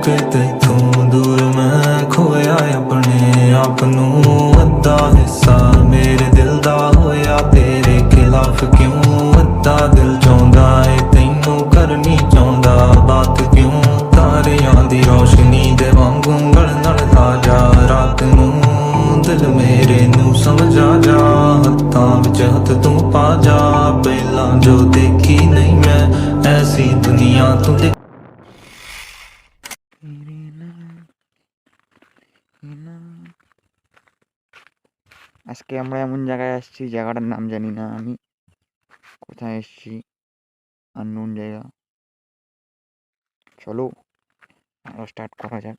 किते तू दूर मैं खोया अपने आप नू अद्धा हिस्सा मेरे दिल दा होया तेरे खिलाफ क्यों अद्धा दिल चाहुंदा है तैनू करनी चाहुंदा बात क्यों तारियां दी रोशनी दे वांगू गलनल ताजा रात नू दिल मेरे नू समझा जा हत्थां विच हत्थ तू पा जा पहला जो देखी नहीं मैं ऐसी दुनिया तू दे আজকে আমরা এমন জায়গায় আসছি জায়গাটার নাম জানি না আমি কোথায় এসছি আননোন জায়গা চলো আরো স্টার্ট করা যাক